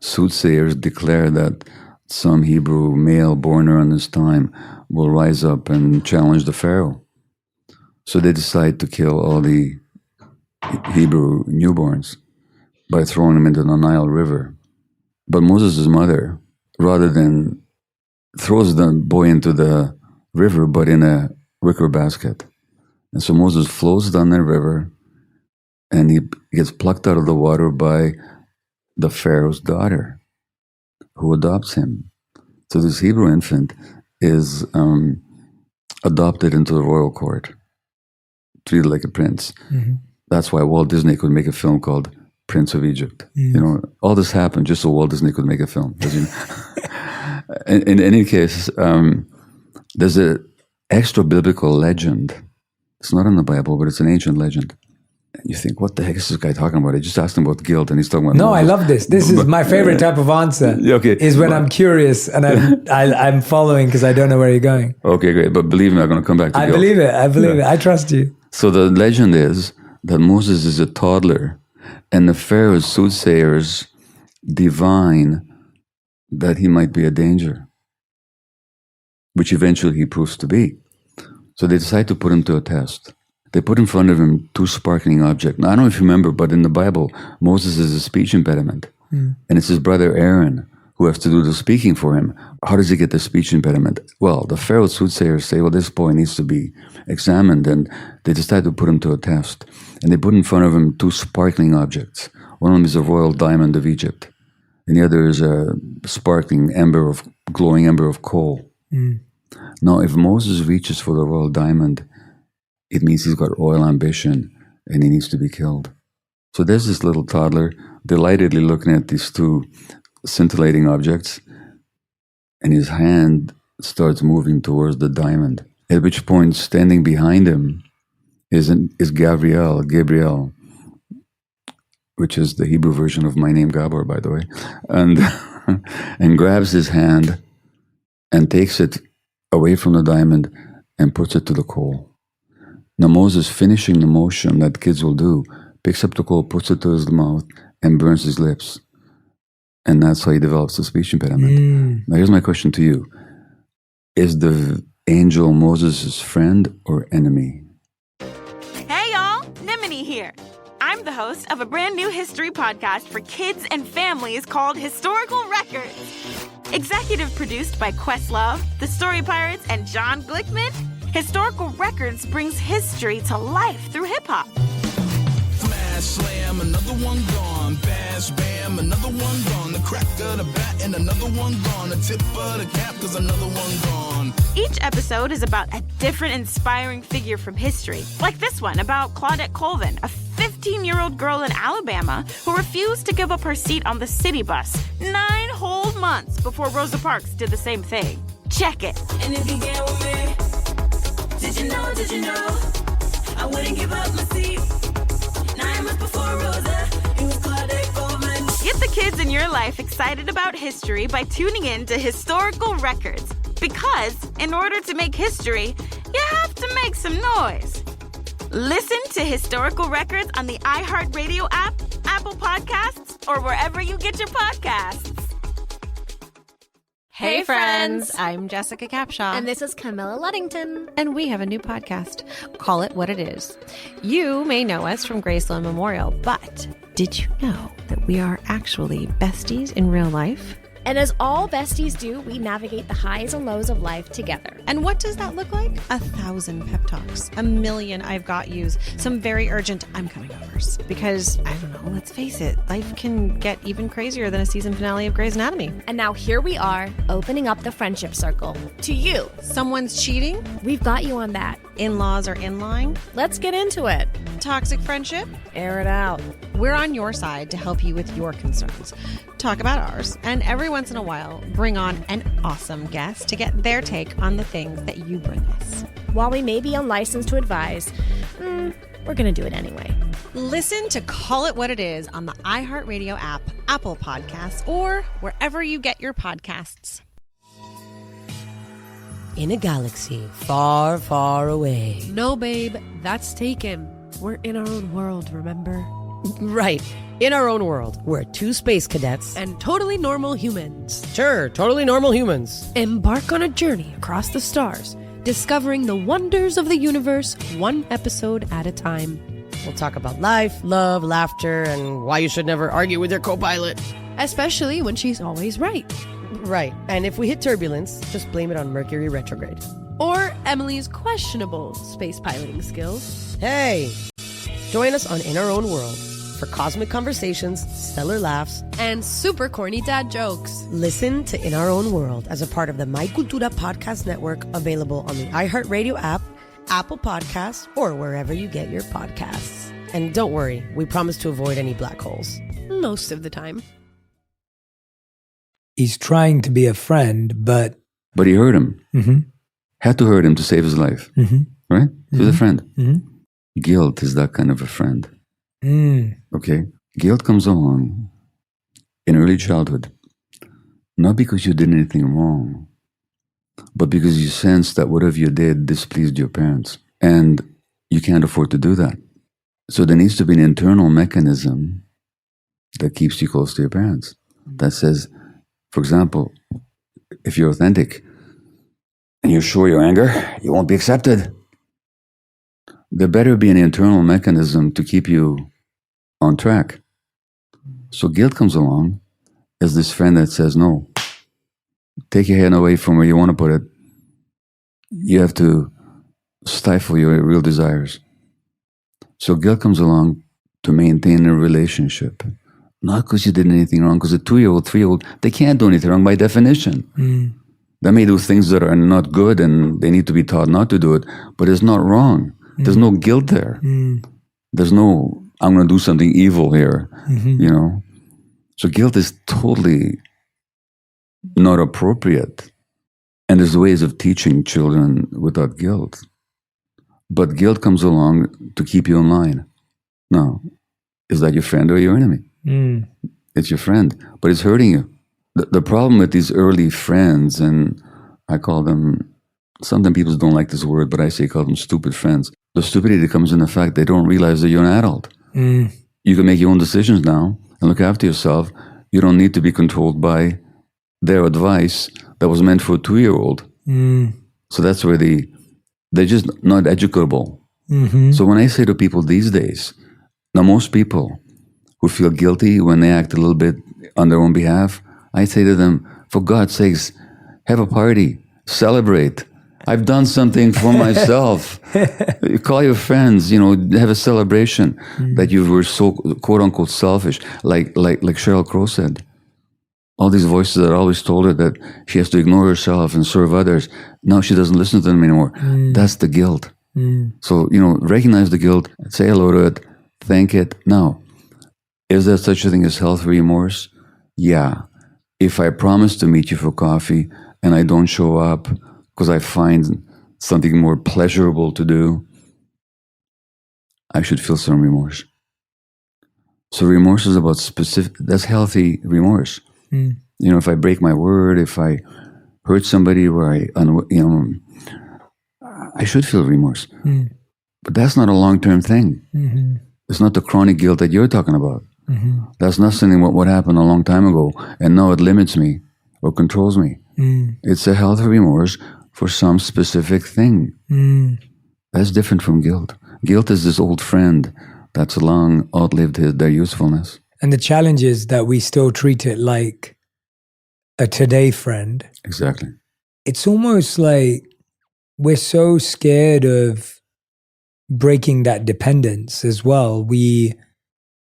S1: soothsayers declare that some Hebrew male born around this time will rise up and challenge the Pharaoh. So they decide to kill all the Hebrew newborns by throwing them into the Nile River. But Moses' mother, rather than throws the boy into the river, but in a wicker basket. And so Moses flows down the river, and he gets plucked out of the water by the Pharaoh's daughter, who adopts him. So this Hebrew infant is adopted into the royal court, treated like a prince. That's why Walt Disney could make a film called Prince of Egypt. You know, all this happened just so Walt Disney could make a film. You know? in any case, there's an extra biblical legend. It's not in the Bible, but it's an ancient legend. And you think, what the heck is this guy talking about? I just asked him about guilt, and he's talking about
S5: No,
S1: Moses.
S5: I love this. This is my favorite type of answer.
S1: Okay.
S5: Is when I'm curious and I'm following because I don't know where you're going.
S1: Okay, great. But believe me, I'm going to come back to
S5: I
S1: guilt.
S5: believe it. I believe it. I trust you.
S1: So the legend is that Moses is a toddler, and the Pharaoh's soothsayers divine that he might be a danger, which eventually he proves to be. So they decide to put him to a test. They put in front of him two sparkling objects. Now, I don't know if you remember, but in the Bible, Moses is a speech impediment. And it's his brother Aaron who has to do the speaking for him. How does he get the speech impediment? Well, the Pharaoh's soothsayers say, well, this boy needs to be examined. And they decide to put him to a test. And they put in front of him two sparkling objects. One of them is a royal diamond of Egypt. And the other is a sparkling glowing ember of coal. Now, if Moses reaches for the royal diamond, it means he's got royal ambition and he needs to be killed. So there's this little toddler delightedly looking at these two scintillating objects, and his hand starts moving towards the diamond, at which point, standing behind him is Gabriel, which is the Hebrew version of my name, Gabor, by the way, and grabs his hand and takes it away from the diamond and puts it to the coal. Now Moses, finishing the motion that kids will do, picks up the coal, puts it to his mouth, and burns his lips. And that's how he develops the speech impediment. Now here's my question to you. Is the angel Moses' friend or enemy?
S7: Hey y'all, Nimini here. I'm the host of a brand new history podcast for kids and families called Historical Records. Executive produced by Questlove, The Story Pirates, and John Glickman, Historical Records brings history to life through hip-hop.
S6: Smash, slam, another one gone. Bash, bam, another one gone. The crack of the bat and another one gone. The tip of the cap, cause another one gone.
S7: Each episode is about a different inspiring figure from history, like this one about Claudette Colvin, a 15-year-old girl in Alabama who refused to give up her seat on the city bus 9 whole months before Rosa Parks did the same thing. Check it.
S10: And it began with me. Did you know, I wouldn't give up my seat. 9 months before Rosa, it was Claudette Colvin.
S7: Get the kids in your life excited about history by tuning in to Historical Records. Because in order to make history, you have to make some noise. Listen to Historical Records on the iHeartRadio app, Apple Podcasts, or wherever you get your podcasts.
S2: Hey friends, I'm Jessica Capshaw.
S11: And this is Camilla Luddington.
S2: And we have a new podcast. Call It What It Is. You may know us from Graceland Memorial, but did you know that we are actually besties in real life?
S11: And as all besties do, we navigate the highs and lows of life together.
S2: And what does that look like? 1,000 pep talks, 1,000,000 I've got yous, some very urgent I'm coming overs. Because, I don't know, let's face it, life can get even crazier than a season finale of Grey's Anatomy.
S11: And now here we are, opening up the friendship circle to you.
S2: Someone's cheating?
S11: We've got you on that.
S2: In-laws are in line?
S11: Let's get into it.
S2: Toxic friendship?
S11: Air it out.
S2: We're on your side to help you with your concerns. Talk about ours, and every once in a while, bring on an awesome guest to get their take on the things that you bring us.
S11: While we may be unlicensed to advise, we're going to do it anyway.
S2: Listen to Call It What It Is on the iHeartRadio app, Apple Podcasts, or wherever you get your podcasts.
S12: In a galaxy far, far away.
S13: No, babe, that's taken. We're in our own world, remember?
S12: Right. In our own world, we're 2 space cadets.
S13: And totally normal humans.
S12: Sure, totally normal humans.
S13: Embark on a journey across the stars, discovering the wonders of the universe, 1 episode at a time.
S12: We'll talk about life, love, laughter, and why you should never argue with your co-pilot.
S13: Especially when she's always right.
S12: Right. And if we hit turbulence, just blame it on Mercury retrograde.
S13: Or Emily's questionable space piloting skills.
S12: Hey! Join us on In Our Own World for cosmic conversations, stellar laughs,
S13: and super corny dad jokes.
S12: Listen to In Our Own World as a part of the My Cultura podcast network, available on the iHeartRadio app, Apple Podcasts, or wherever you get your podcasts. And don't worry, we promise to avoid any black holes.
S13: Most of the time.
S5: He's trying to be a friend, but
S1: he hurt him.
S5: Mhm.
S1: Had to hurt him to save his life.
S5: Mhm.
S1: Right? He was a friend.
S5: Mhm.
S1: Guilt is that kind of a friend.
S5: Mm.
S1: Okay? Guilt comes along in early childhood, not because you did anything wrong, but because you sensed that whatever you did displeased your parents. And you can't afford to do that. So there needs to be an internal mechanism that keeps you close to your parents. That says, for example, if you're authentic and you show your anger, you won't be accepted. There better be an internal mechanism to keep you on track. So guilt comes along as this friend that says, no, take your hand away from where you want to put it. You have to stifle your real desires. So guilt comes along to maintain a relationship. Not because you did anything wrong, because a 2-year-old, 3-year-old, they can't do anything wrong by definition.
S5: Mm.
S1: They may do things that are not good and they need to be taught not to do it, but it's not wrong. There's no guilt there. There's no, I'm going to do something evil here, you know. So guilt is totally not appropriate. And there's ways of teaching children without guilt. But guilt comes along to keep you in line. Now, is that your friend or your enemy? It's your friend, but it's hurting you. The problem with these early friends, and I call them, sometimes people don't like this word, but I say call them stupid friends. The stupidity comes in the fact they don't realize that you're an adult. You can make your own decisions now and look after yourself. You don't need to be controlled by their advice that was meant for a 2-year-old. So that's where they're just not educable. So when I say to people these days, now most people who feel guilty when they act a little bit on their own behalf, I say to them, for God's sakes, have a party, celebrate. I've done something for myself. You call your friends, you know, have a celebration that you were so quote unquote selfish, like Sheryl Crow said. All these voices that always told her that she has to ignore herself and serve others. Now she doesn't listen to them anymore. That's the guilt. So, you know, recognize the guilt, say hello to it, thank it. Now, is there such a thing as healthy remorse? Yeah. If I promise to meet you for coffee and I don't show up because I find something more pleasurable to do, I should feel some remorse. So remorse is about specific, that's healthy remorse. You know, if I break my word, if I hurt somebody where I should feel remorse. But that's not a long-term thing. It's not the chronic guilt that you're talking about. That's not something what happened a long time ago, and now it limits me or controls me. It's a healthy remorse for some specific thing. That's different from guilt. Guilt is this old friend that's long outlived their usefulness.
S5: And the challenge is that we still treat it like a today friend.
S1: Exactly.
S5: It's almost like we're so scared of breaking that dependence as well. We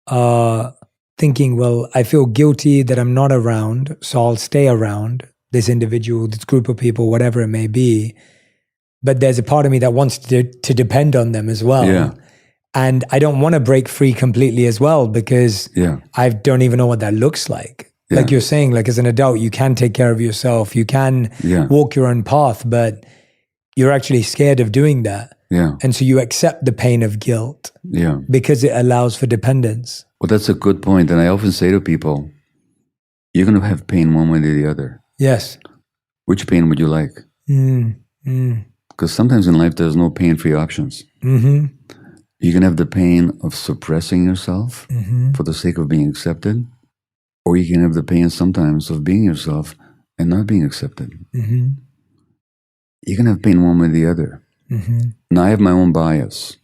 S5: are thinking, well, I feel guilty that I'm not around, so I'll stay around this individual, this group of people, whatever it may be. But there's a part of me that wants to depend on them as well.
S1: Yeah.
S5: And I don't want to break free completely as well, because I don't even know what that looks like.
S1: Yeah.
S5: Like you're saying, like as an adult, you can take care of yourself, you can walk your own path, but you're actually scared of doing that.
S1: Yeah.
S5: And so you accept the pain of guilt because it allows for dependence.
S1: Well, that's a good point. And I often say to people, you're going to have pain one way or the other.
S5: Yes.
S1: Which pain would you like? Because sometimes in life, there's no pain-free options. You can have the pain of suppressing yourself for the sake of being accepted, or you can have the pain sometimes of being yourself and not being accepted. You can have pain one way or the other. Now, I have my own bias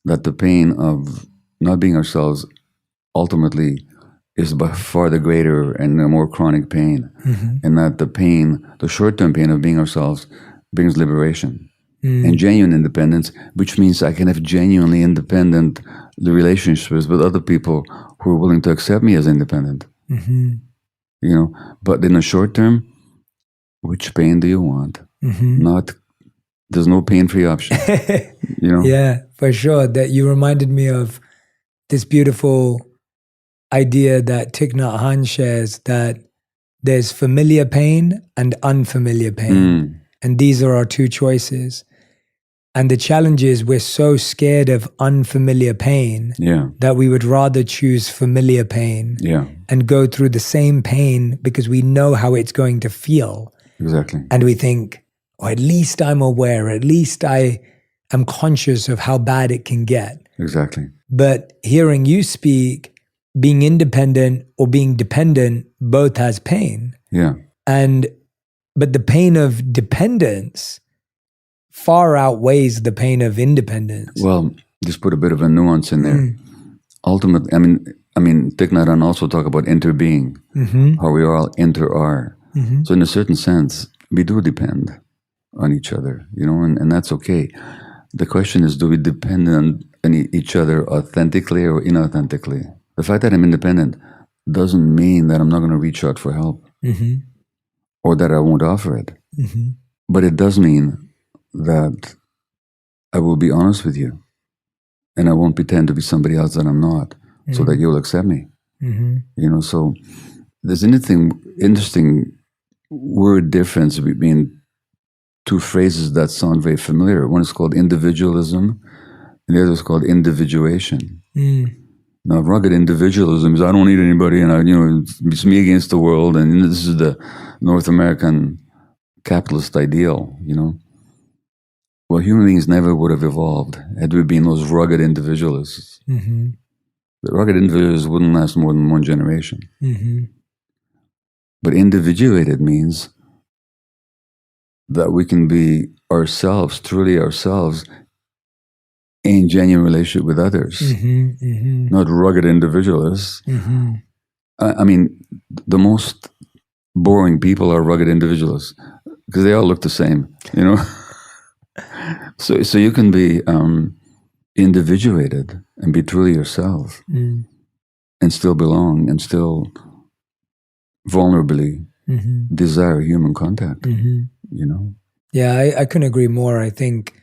S1: that the pain of not being ourselves ultimately is by far the greater and the more chronic pain, and that the pain, the short-term pain of being ourselves, brings liberation and genuine independence, which means I can have genuinely independent relationships with other people who are willing to accept me as independent. You know, but in the short term, which pain do you want? Not There's no pain-free option. You know?
S5: Yeah, for sure. That you reminded me of this beautiful idea that Thich Nhat Hanh shares, that there's familiar pain and unfamiliar pain. And these are our two choices. And the challenge is we're so scared of unfamiliar pain that we would rather choose familiar pain and go through the same pain because we know how it's going to feel.
S1: Exactly.
S5: And we think, oh, at least I'm aware, at least I am conscious of how bad it can get.
S1: Exactly.
S5: But hearing you speak, being independent or being dependent both has pain.
S1: Yeah.
S5: But the pain of dependence far outweighs the pain of independence.
S1: Well, just put a bit of a nuance in there. Ultimately, I mean, Thich Nhat Hanh also talk about interbeing, how we all inter-are. So in a certain sense, we do depend on each other, you know, and that's okay. The question is, do we depend on each other authentically or inauthentically? The fact that I'm independent doesn't mean that I'm not going to reach out for help or that I won't offer it. But it does mean that I will be honest with you and I won't pretend to be somebody else that I'm not so that you'll accept me. You know, so there's anything interesting word difference between two phrases that sound very familiar. One is called individualism and the other is called individuation. Now, rugged individualism is I don't need anybody and it's me against the world, and this is the North American capitalist ideal, you know. Well, human beings never would have evolved had we been those rugged individualists. The rugged individuals wouldn't last more than one generation. But individuated means that we can be ourselves, truly ourselves, in genuine relationship with others, not rugged individualists. I mean, the most boring people are rugged individualists because they all look the same, you know. So you can be individuated and be truly yourself and still belong and still vulnerably desire human contact, you know?
S5: Yeah, I couldn't agree more. I think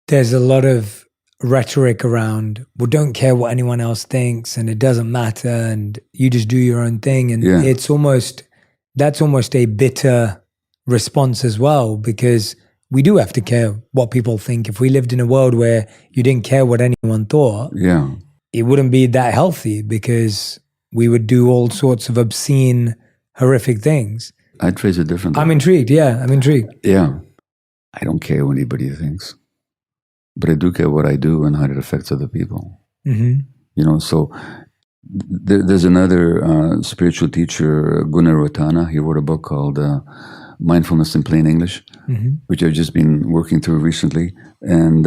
S5: there's a lot of rhetoric around, well, don't care what anyone else thinks and it doesn't matter and you just do your own thing. And that's almost a bitter response as well, because we do have to care what people think. If we lived in a world where you didn't care what anyone thought, it wouldn't be that healthy because we would do all sorts of obscene, horrific things.
S1: I'd phrase it differently.
S5: I'm intrigued. Yeah, I'm intrigued.
S1: Yeah. I don't care what anybody thinks, but I do care what I do and how it affects other people. You know, so there's another spiritual teacher, Gunnar Rotana. He wrote a book called Mindfulness in Plain English, which I've just been working through recently. And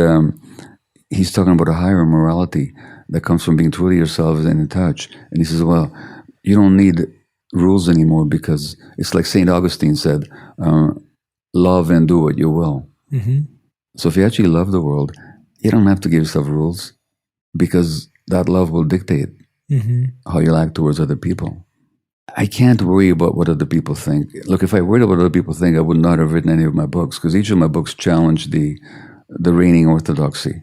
S1: he's talking about a higher morality that comes from being truly yourself and in touch. And he says, well, you don't need rules anymore because it's like St. Augustine said, love and do what you will. So if you actually love the world, you don't have to give yourself rules because that love will dictate how you act towards other people. I can't worry about what other people think. Look, if I worried about what other people think, I would not have written any of my books because each of my books challenge the reigning orthodoxy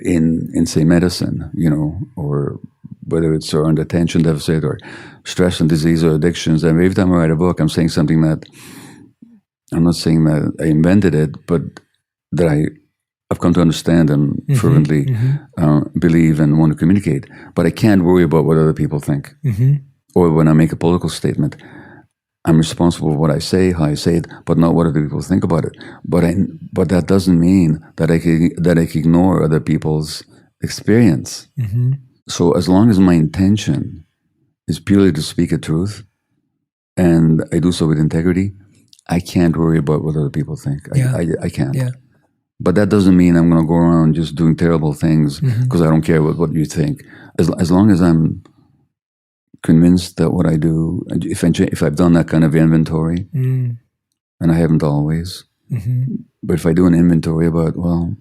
S1: in say, medicine, you know, or whether it's around attention deficit or stress and disease or addictions. And every time I write a book, I'm saying something that, I'm not saying that I invented it, but that I've come to understand and fervently believe and want to communicate. But I can't worry about what other people think. Or when I make a political statement, I'm responsible for what I say, how I say it, but not what other people think about it. But that doesn't mean that I can ignore other people's experience. So as long as my intention is purely to speak a truth, and I do so with integrity, I can't worry about what other people think. I can't. But that doesn't mean I'm going to go around just doing terrible things because I don't care what you think. As long as I'm convinced that what I do, if I've done that kind of inventory, and I haven't always, but if I do an inventory about, well,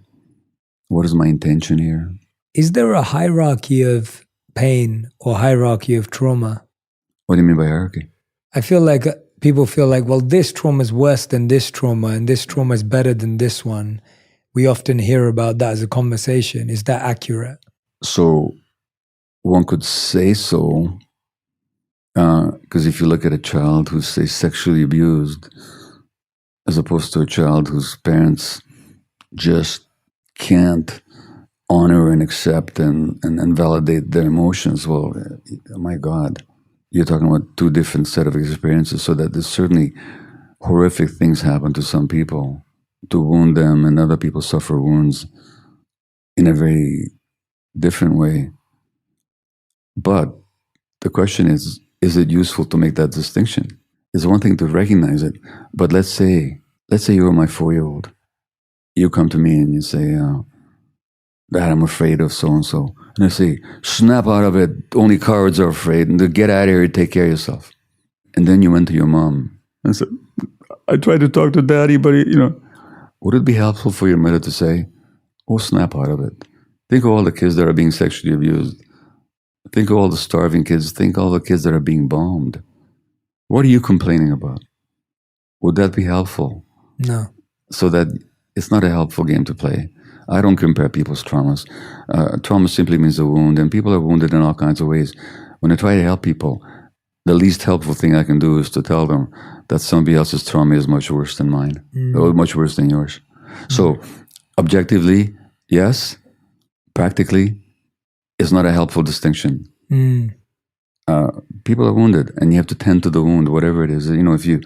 S1: what is my intention here?
S5: Is there a hierarchy of pain or hierarchy of trauma?
S1: What do you mean by hierarchy?
S5: I feel like people feel like, well, this trauma is worse than this trauma and this trauma is better than this one. We often hear about that as a conversation. Is that accurate?
S1: So one could say so, because if you look at a child who's, say, sexually abused, as opposed to a child whose parents just can't honor and accept and validate their emotions, well, my God, you're talking about two different set of experiences, so that there's certainly horrific things happen to some people to wound them, and other people suffer wounds in a very different way. But the question is it useful to make that distinction? It's one thing to recognize it, but let's say you were my 4-year-old. You come to me and you say, Dad, I'm afraid of so-and-so. And I say, snap out of it, only cowards are afraid, and to get out of here, take care of yourself. And then you went to your mom and said, I tried to talk to Daddy, but would it be helpful for your mother to say, oh, snap out of it? Think of all the kids that are being sexually abused. Think of all the starving kids. Think of all the kids that are being bombed. What are you complaining about? Would that be helpful?
S5: No.
S1: So that it's not a helpful game to play. I don't compare people's traumas. Trauma simply means a wound, and people are wounded in all kinds of ways. When I try to help people, the least helpful thing I can do is to tell them that somebody else's trauma is much worse than mine, or much worse than yours. So, objectively, yes. Practically, it's not a helpful distinction. People are wounded, and you have to tend to the wound, whatever it is. If you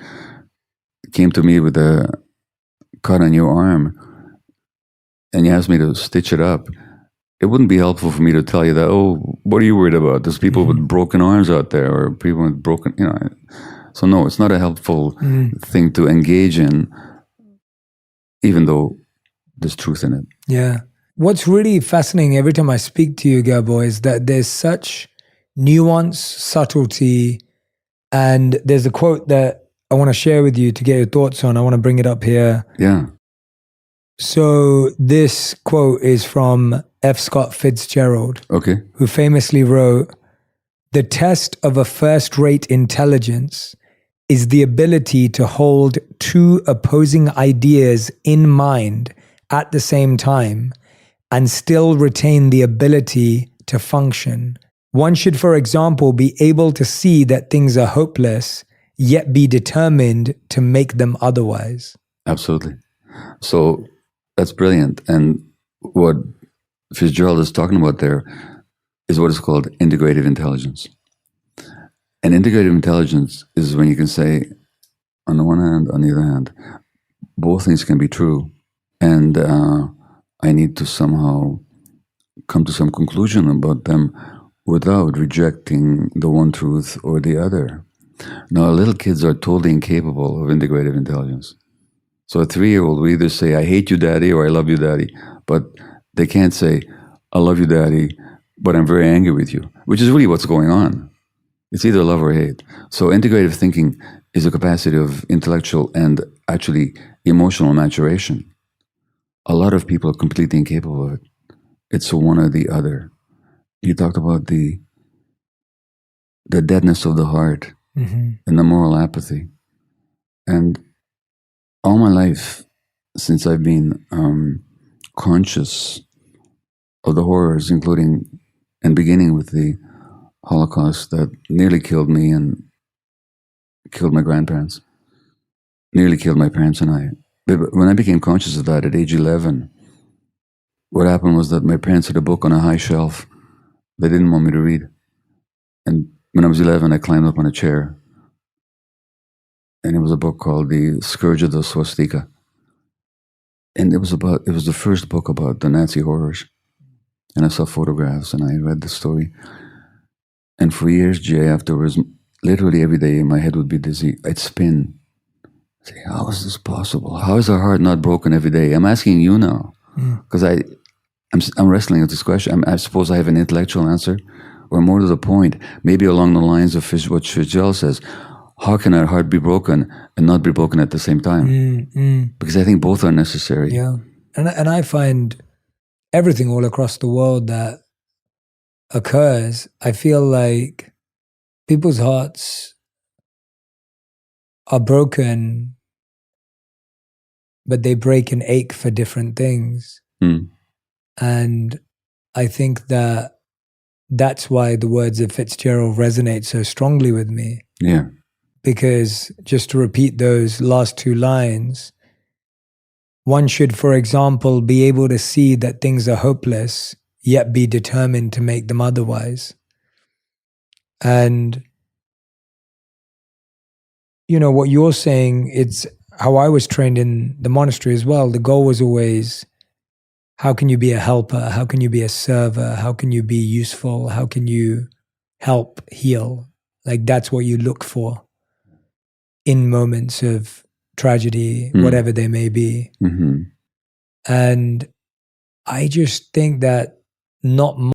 S1: came to me with a cut on your arm, and you asked me to stitch it up, it wouldn't be helpful for me to tell you that, oh, what are you worried about? There's people with broken arms out there, or people with broken, So no, it's not a helpful thing to engage in, even though there's truth in it.
S5: Yeah. What's really fascinating every time I speak to you, Gabor, is that there's such nuance, subtlety, and there's a quote that I want to share with you to get your thoughts on. I want to bring it up here.
S1: Yeah.
S5: So this quote is from F. Scott Fitzgerald, who famously wrote, "The test of a first-rate intelligence is the ability to hold two opposing ideas in mind at the same time and still retain the ability to function. One should, for example, be able to see that things are hopeless, yet be determined to make them otherwise."
S1: Absolutely. So that's brilliant. And what Fitzgerald is talking about there is what is called integrative intelligence. And integrative intelligence is when you can say, on the one hand, on the other hand, both things can be true. And I need to somehow come to some conclusion about them without rejecting the one truth or the other. Now, little kids are totally incapable of integrative intelligence. So a 3-year-old will either say, I hate you, Daddy, or I love you, Daddy. But they can't say, I love you, Daddy, but I'm very angry with you, which is really what's going on. It's either love or hate. So integrative thinking is a capacity of intellectual and actually emotional maturation. A lot of people are completely incapable of it. It's one or the other. You talked about the deadness of the heart and the moral apathy. And all my life, since I've been conscious of the horrors, including and beginning with the Holocaust that nearly killed me and killed my grandparents, nearly killed my parents and I. But when I became conscious of that at age 11, what happened was that my parents had a book on a high shelf they didn't want me to read. And when I was 11, I climbed up on a chair, and it was a book called The Scourge of the Swastika. And it was the first book about the Nazi horrors. And I saw photographs, and I read the story. And for years, Jay, afterwards, literally every day my head would be dizzy. I'd spin. I'd say, how is this possible? How is our heart not broken every day? I'm asking you now, because I'm wrestling with this question. I suppose I have an intellectual answer, or more to the point, maybe along the lines of what Fitzgerald says. How can our heart be broken and not be broken at the same time? Because I think both are necessary.
S5: Yeah. And I find everything all across the world that occurs, I feel like people's hearts are broken, but they break and ache for different things. And I think that that's why the words of Fitzgerald resonate so strongly with me.
S1: Yeah.
S5: Because just to repeat those last two lines, one should, for example, be able to see that things are hopeless, yet be determined to make them otherwise. And, you know, what you're saying, it's how I was trained in the monastery as well. The goal was always, how can you be a helper? How can you be a server? How can you be useful? How can you help heal? Like, that's what you look for in moments of tragedy, whatever they may be. And I just think that not